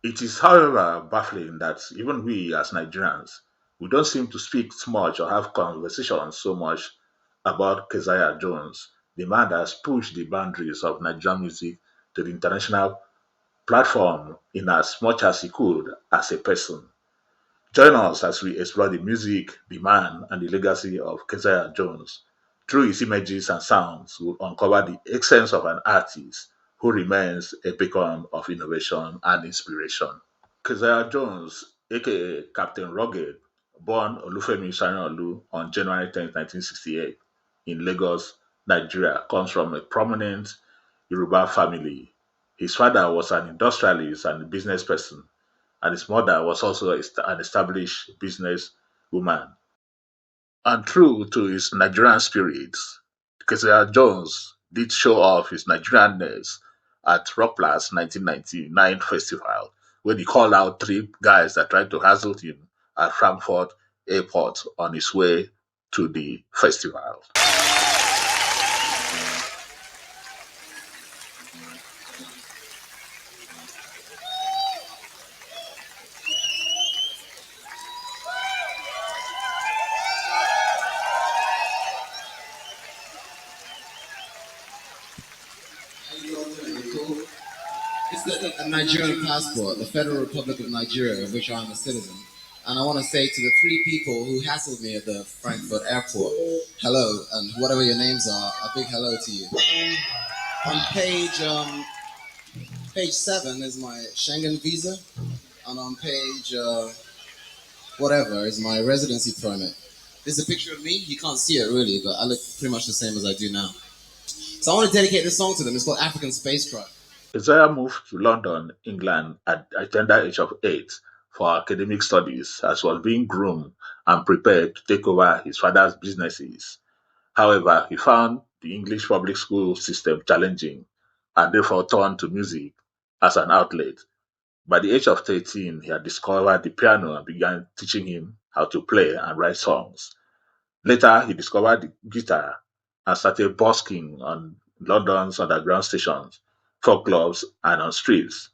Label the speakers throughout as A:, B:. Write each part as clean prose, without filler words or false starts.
A: It is, however, baffling that even we as Nigerians, we don't seem to speak much or have conversations so much about Keziah Jones, the man that has pushed the boundaries of Nigerian music to the international platform in as much as he could as a person. Join us as we explore the music, the man, and the legacy of Keziah Jones. Through his images and sounds, we'll uncover the essence of an artist who remains a beacon of innovation and inspiration. Keziah Jones, aka Captain Rugged, born Olufemi Sanyolu on January 10th, 1968, in Lagos, Nigeria, comes from a prominent Yoruba family. His father was an industrialist and a business person, and his mother was also an established business woman. And true to his Nigerian spirit, Keziah Jones did show off his Nigerianness at Rock Plus 1999 festival when he called out three guys that tried to hassle him at Frankfurt Airport on his way to the festival.
B: Cool. It's the Nigerian passport, the Federal Republic of Nigeria, of which I'm a citizen. And I want to say to the three people who hassled me at the Frankfurt airport, hello, and whatever your names are, a big hello to you. On page 7 is my Schengen visa, and on page whatever is my residency permit. There's a picture of me. You can't see it really, but I look pretty much the same as I do now. So I want to dedicate this song to them. It's called African Spacecraft.
A: Keziah moved to London, England at a tender age of 8 for academic studies as was being groomed and prepared to take over his father's businesses. However, he found the English public school system challenging and therefore turned to music as an outlet. By the age of 13, he had discovered the piano and began teaching him how to play and write songs. Later, he discovered the guitar and started busking on London's underground stations, folk clubs, and on streets,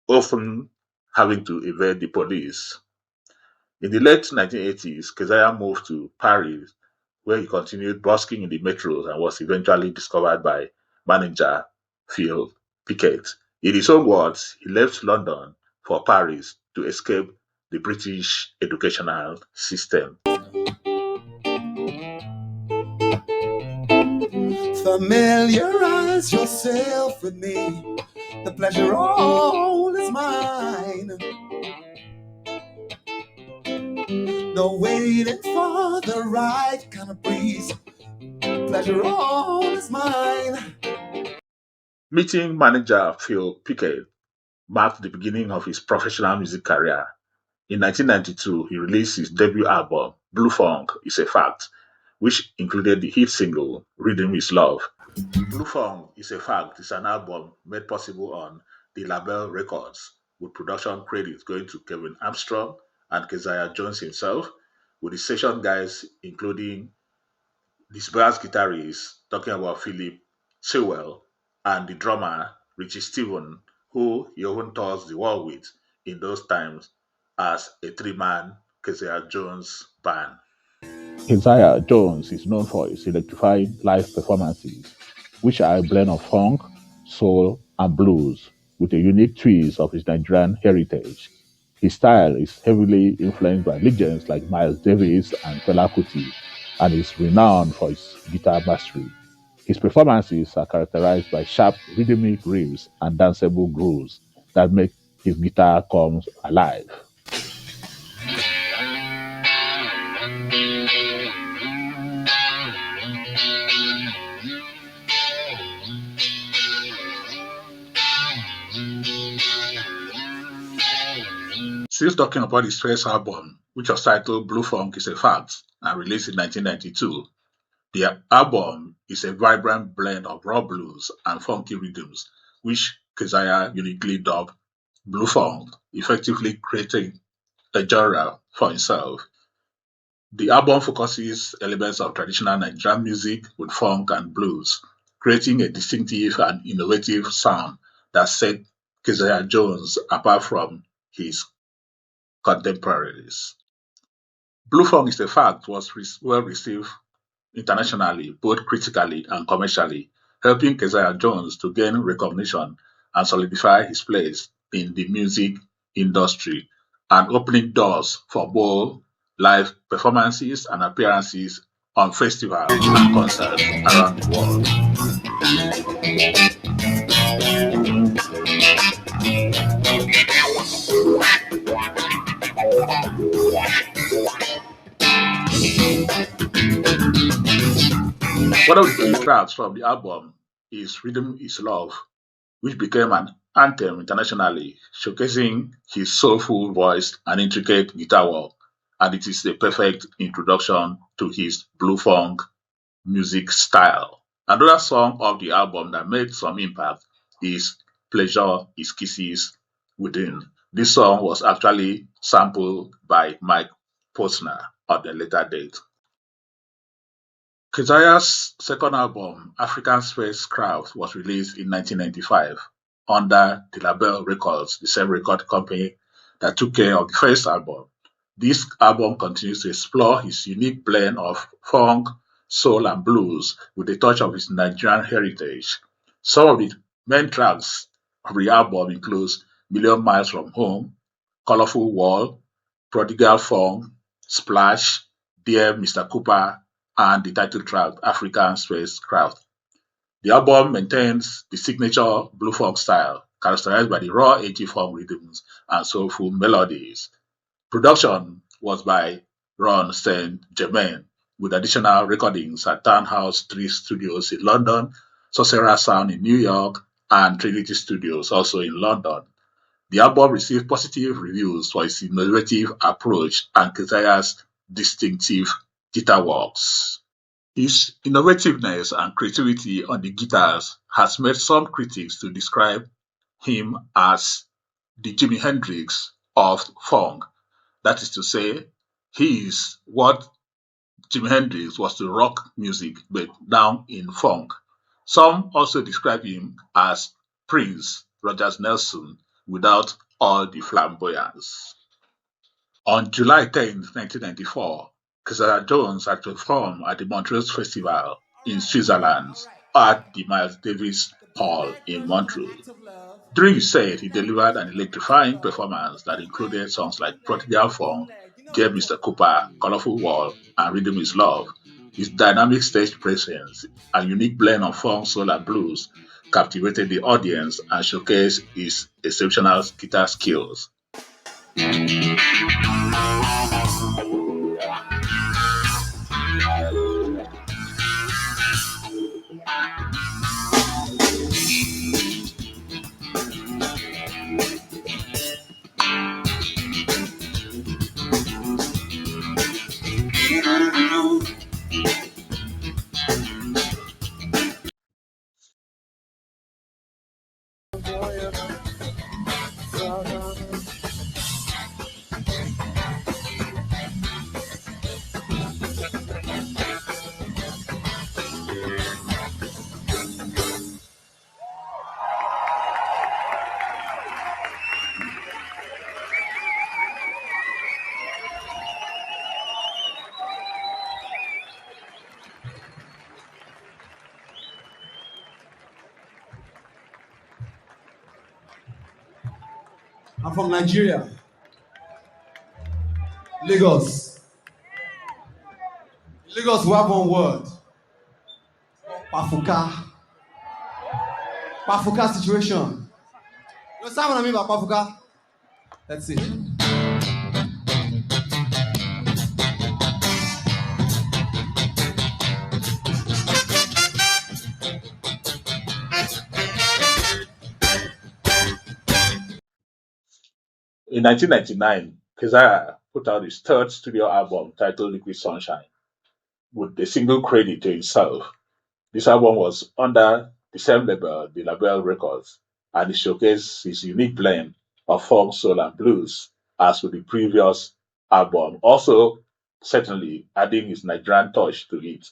A: often having to evade the police. In the late 1980s, Keziah moved to Paris, where he continued busking in the metros and was eventually discovered by manager Phil Pickett. In his own words, he left London for Paris to escape the British educational system.
C: Familiarize yourself with me. The pleasure all is mine. No waiting for the right kind of breeze. Pleasure all is mine.
A: Meeting manager Phil Pickett marked the beginning of his professional music career. In 1992, he released his debut album, Blufunk is a Fact, which included the hit single Rhythm is Love. Blufunk is a Fact is an album made possible on the label Records, with production credits going to Kevin Armstrong and Keziah Jones himself, with the session guys including the brass guitarist talking about Philip Sewell and the drummer Richie Steven, who he often tours the world with in those times as a three-man Keziah Jones band. Keziah Jones is known for his electrifying live performances, which are a blend of funk, soul, and blues, with a unique twist of his Nigerian heritage. His style is heavily influenced by legends like Miles Davis and Fela Kuti, and is renowned for his guitar mastery. His performances are characterized by sharp rhythmic riffs and danceable grooves that make his guitar come alive. Since talking about his first album, which was titled Blue Funk is a Fact and released in 1992, the album is a vibrant blend of raw blues and funky rhythms, which Keziah uniquely dubbed Blue Funk, effectively creating a genre for himself. The album focuses elements of traditional Nigerian music with funk and blues, creating a distinctive and innovative sound that set Keziah Jones apart from his contemporaries. Blufunk is a fact was well received internationally, both critically and commercially, helping Keziah Jones to gain recognition and solidify his place in the music industry and opening doors for both live performances and appearances on festivals and concerts around the world. One of the key tracks from the album is Rhythm is Love, which became an anthem internationally, showcasing his soulful voice and intricate guitar work, and it is a perfect introduction to his blue funk music style. Another song of the album that made some impact is Pleasure is Kisses Within. This song was actually sampled by Mike Posner on a later date. Keziah's second album, African Spacecraft, was released in 1995 under the label Records, the same record company that took care of the first album. This album continues to explore his unique blend of funk, soul, and blues with a touch of his Nigerian heritage. Some of the main tracks of the album includes Million Miles from Home, Colorful Wall, Prodigal Funk, Splash, Dear Mr. Cooper, and the title track African Spacecraft. The album maintains the signature blue funk style, characterized by the raw, edgy funk rhythms and soulful melodies. Production was by Ron St. Germain, with additional recordings at Townhouse 3 Studios in London, Sorcerer Sound in New York, and Trinity Studios also in London. The album received positive reviews for its innovative approach and Keziah's distinctive guitar works. His innovativeness and creativity on the guitars has made some critics to describe him as the Jimi Hendrix of funk. That is to say, he is what Jimi Hendrix was to rock music, but down in funk. Some also describe him as Prince Rogers Nelson without all the flamboyance. On July 10th, 1994, Keziah Jones had performed at the Montreux Festival in Switzerland at the Miles Davis Hall in Montreux. During his set, he delivered an electrifying performance that included songs like Prodigal Funk, Dear Mr. Cooper, Colorful Wall, and Rhythm is Love. His dynamic stage presence and unique blend of funk, soul, and blues captivated the audience and showcased his exceptional guitar skills.
C: I'm from Nigeria, Lagos. Lagos, we have one word. Pafuka. Pafuka situation. You understand what I mean by Pafuka? Let's see.
A: In 1999, Keziah put out his third studio album titled Liquid Sunshine, with a single credit to himself. This album was under the same label, the Label Records, and it showcased his unique blend of funk, soul, and blues, as with the previous album. Also, certainly adding his Nigerian touch to it.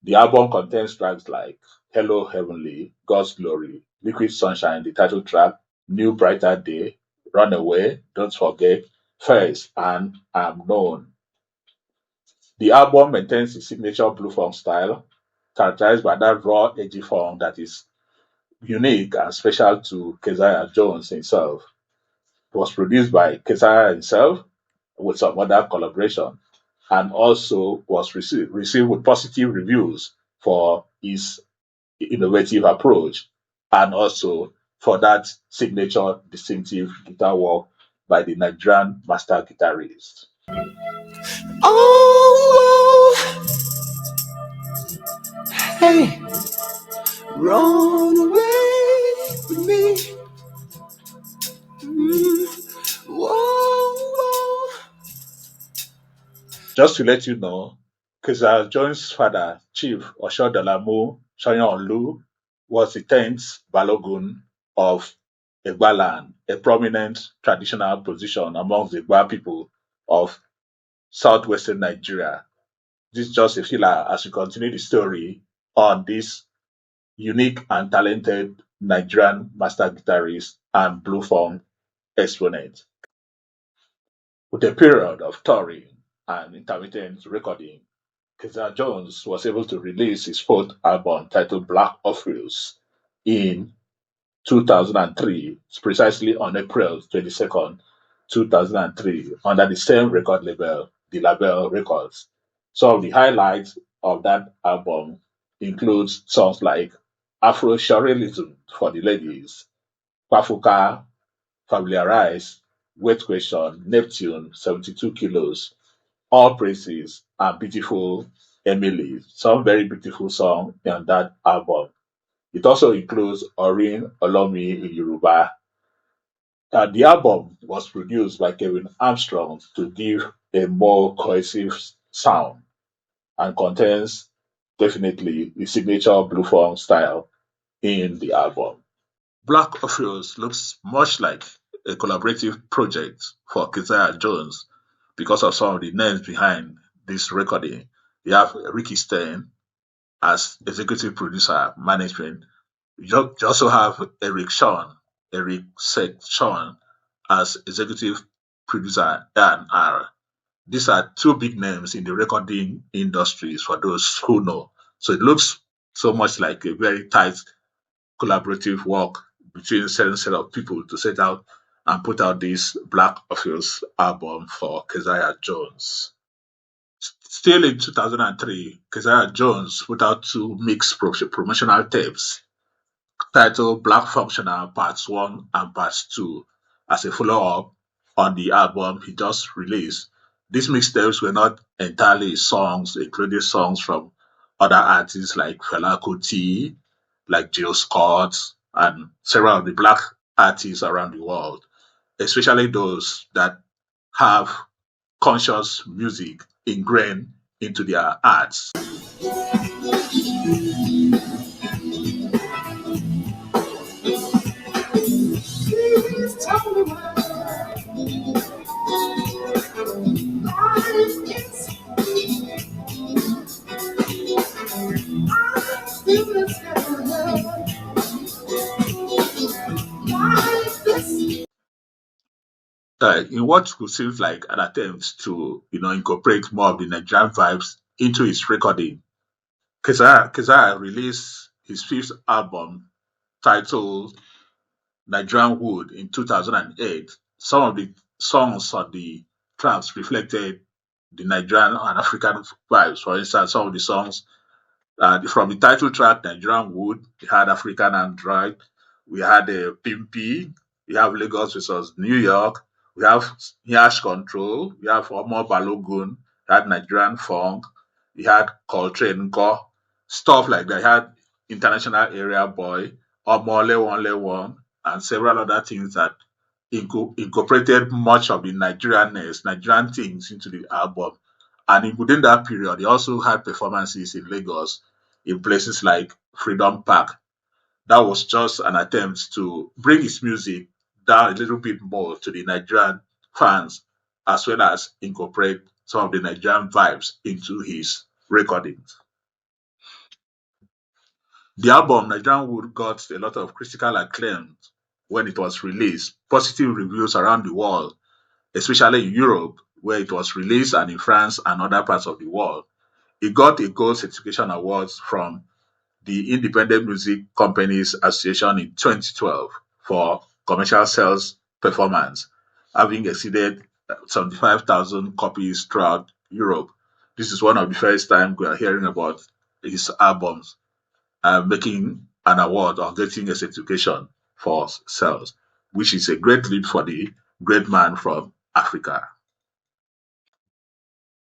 A: The album contains tracks like Hello Heavenly, God's Glory, Liquid Sunshine, the title track, New Brighter Day, Runaway, Don't Forget, First, and I'm Known. The album maintains his signature Blufunk style, characterized by that raw, edgy funk that is unique and special to Keziah Jones himself. It was produced by Keziah himself with some other collaboration and also was received with positive reviews for his innovative approach and also for that signature distinctive guitar work by the Nigerian master guitarist.
C: Oh, hey, run away with me. Mm, whoa, whoa.
A: Just to let you know, Kizar Jones' father, Chief Oshodalamu Soyanolu, was the 10th Balogun of Egbaland, a prominent traditional position among the Egba people of southwestern Nigeria. This is just a filler as we continue the story on this unique and talented Nigerian master guitarist and blue funk exponent. With a period of touring and intermittent recording, Keziah Jones was able to release his fourth album titled Black Orpheus in 2003, precisely on April 22nd, 2003, under the same record label, the Label Records. Some of the highlights of that album includes songs like Afro Surrealism for the Ladies, Kwafuka, Familiarize, Weight Question, Neptune, 72 Kilos, All Praises, and Beautiful Emily. Some very beautiful songs on that album. It also includes Orin Olomi in Yoruba. The album was produced by Kevin Armstrong to give a more cohesive sound and contains definitely the signature blue funk style in the album. Black Orpheus looks much like a collaborative project for Keziah Jones because of some of the names behind this recording. You have Ricky Stein as executive producer, management. You also have Eric Sean as executive producer A&R. These are two big names in the recording industries for those who know. So it looks so much like a very tight collaborative work between certain set of people to set out and put out this Black Orpheus album for Keziah Jones. Still in 2003, Keziah Jones put out two mixed promotional tapes titled Black Functional Parts 1 and Parts 2 as a follow up on the album he just released. These mixtapes were not entirely songs, including songs from other artists like Fela Kuti, like Jill Scott, and several of the black artists around the world, especially those that have conscious music ingrained into their arts.
C: Please tell me why life is. I feel this life is.
A: In what could seem like an attempt to, incorporate more of the Nigerian vibes into his recording, Keziah released his fifth album titled Nigerian Wood in 2008. Some of the songs on the tracks reflected the Nigerian and African vibes. For instance, some of the songs from the title track, Nigerian Wood, we had African Android, we had Pimpy, we have Lagos versus New York, we have Yash Control, we have Omo Balogun, we had Nigerian Funk, we had Coltrane Go, stuff like that. We had International Area Boy, Omo Lewon, and several other things that incorporated much of the Nigerian things into the album. And within that period, he also had performances in Lagos in places like Freedom Park. That was just an attempt to bring his music down a little bit more to the Nigerian fans, as well as incorporate some of the Nigerian vibes into his recordings. The album Nigerian Wood got a lot of critical acclaim when it was released, positive reviews around the world, especially in Europe, where it was released, and in France and other parts of the world. It got a gold certification award from the Independent Music Companies Association in 2012 for commercial sales performance, having exceeded 75,000 copies throughout Europe. This is one of the first time we are hearing about his albums making an award or getting a certification for sales, which is a great leap for the great man from Africa.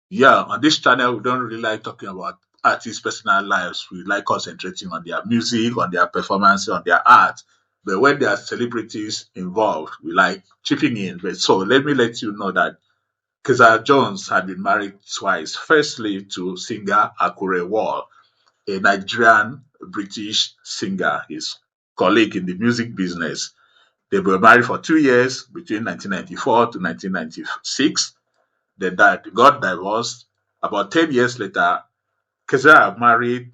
A: Yeah, on this channel, we don't really like talking about artists' personal lives. We like concentrating on their music, on their performance, on their art. But when there are celebrities involved, we like chipping in. But so let me let you know that Keziah Jones had been married twice. Firstly, to singer Akure Wall, a Nigerian British singer, his colleague in the music business. They were married for 2 years between 1994 to 1996. They got divorced. About 10 years later, Keziah married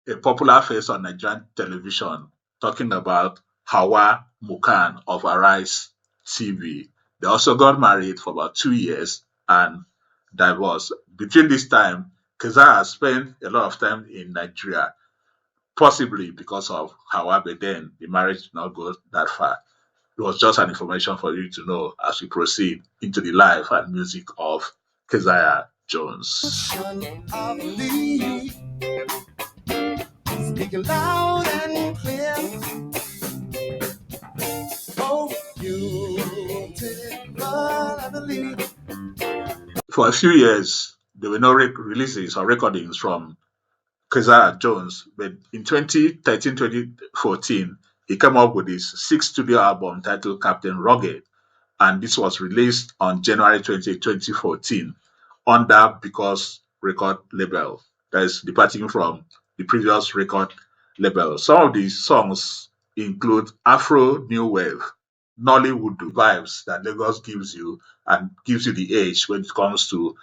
A: a popular face on Nigerian television talking about Hawa Mukan of Arise TV. They also got married for about 2 years and divorced. Between this time, Keziah spent a lot of time in Nigeria, possibly because of Hawa, but then the marriage did not go that far. It was just an information for you to know as we proceed into the life and music of Keziah Jones.
C: I believe, speaking loud and clear. Oh, beautiful, I believe.
A: For a few years, there were no releases or recordings from Keziah Jones, but in 2013 2014, he came up with his sixth studio album titled Captain Rugged, and this was released on January 2014 under Because record label. That is departing from the previous record label. Some of these songs include Afro New Wave, Nollywood vibes that Lagos gives you and gives you the edge when it comes to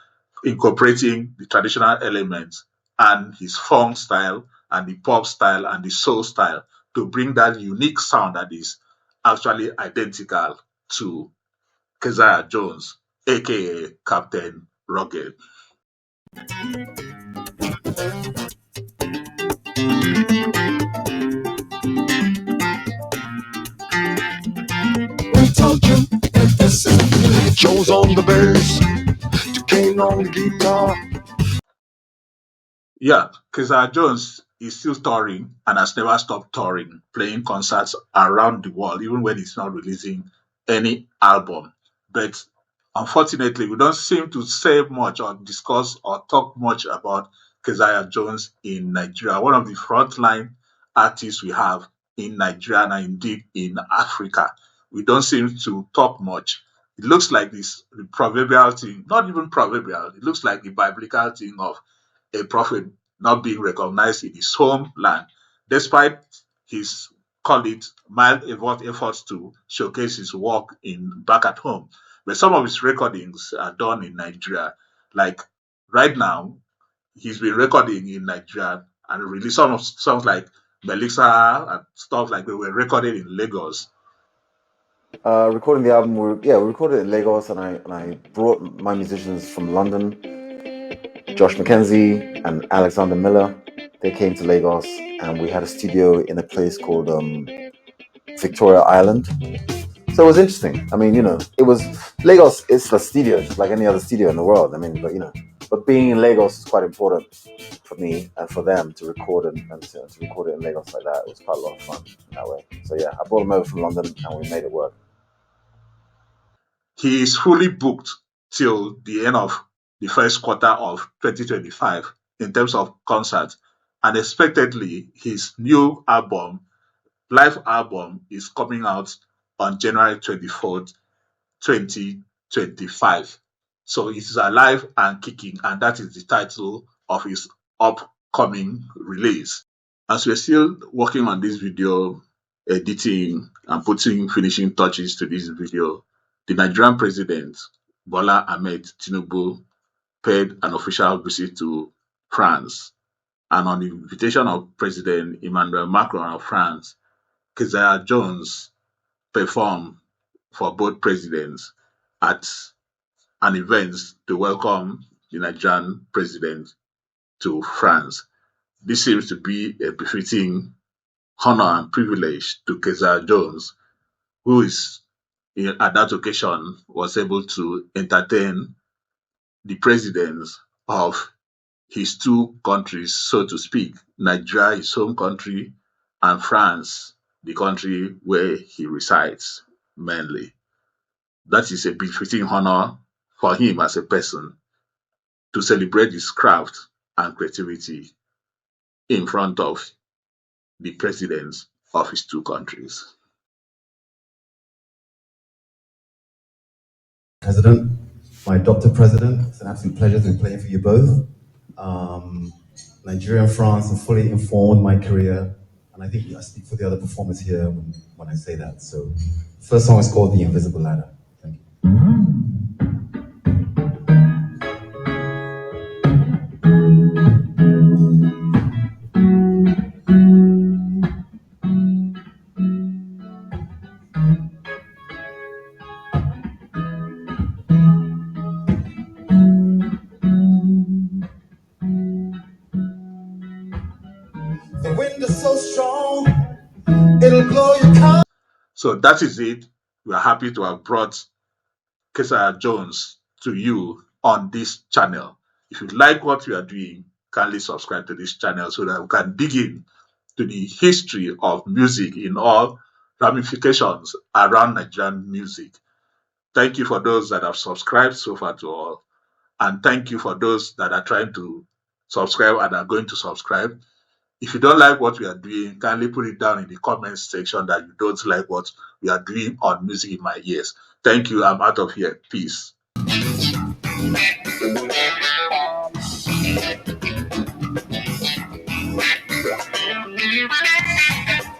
A: incorporating the traditional elements and his funk style and the pop style and the soul style to bring that unique sound that is actually identical to Keziah Jones, aka Captain Rugged.
C: We told you if this is Jones on the bass, Duquesne on the guitar.
A: Yeah, Keziah Jones is still touring and has never stopped touring, playing concerts around the world, even when he's not releasing any album. But unfortunately, we don't seem to say much or discuss or talk much about Keziah Jones in Nigeria, one of the frontline artists we have in Nigeria and indeed in Africa. We don't seem to talk much. It looks like this the proverbial thing, not even proverbial, it looks like the biblical thing of a prophet not being recognized in his homeland, despite his call it mild efforts to showcase his work in back at home. But some of his recordings are done in Nigeria. Like right now, he's been recording in Nigeria and released some of songs like Melissa and stuff like they were recorded in Lagos.
D: Recording the album, we recorded it in Lagos, and I brought my musicians from London, Josh McKenzie and Alexander Miller. They came to Lagos, and we had a studio in a place called Victoria Island. So it was interesting. I mean, it was Lagos. It's a studio, just like any other studio in the world. I mean, but being in Lagos is quite important for me and for them to record and to record it in Lagos like that. It was quite a lot of fun in that way. So yeah, I brought them over from London, and we made it work.
A: He is fully booked till the end of the first quarter of 2025 in terms of concerts. And expectedly, his new live album, is coming out on January 24th, 2025. So it is alive and kicking, and that is the title of his upcoming release. As we're still working on this video, editing and putting finishing touches to this video, the Nigerian president, Bola Ahmed Tinubu, paid an official visit to France. And on the invitation of President Emmanuel Macron of France, Keziah Jones performed for both presidents at an event to welcome the Nigerian president to France. This seems to be a befitting honor and privilege to Keziah Jones, who is at that occasion was able to entertain the presidents of his two countries, so to speak, Nigeria, his home country, and France, the country where he resides mainly. That is a befitting honor for him as a person to celebrate his craft and creativity in front of the presidents of his two countries.
C: President, my adopted president, it's an absolute pleasure to be playing for you both. Um, Nigeria and France have fully informed my career, and I think I speak for the other performers here when I say that. So, first song is called The Invisible Ladder. Thank you. The wind is so strong, it'll blow your car.
A: So that is it. We are happy to have brought Keziah Jones to you on this channel. If you like what we are doing, kindly subscribe to this channel so that we can dig in to the history of music in all ramifications around Nigerian music. Thank you for those that have subscribed so far to all. And thank you for those that are trying to subscribe and are going to subscribe. If you don't like what we are doing, kindly put it down in the comments section that you don't like what we are doing on Music in My Ears. Thank you. I'm out of here. Peace.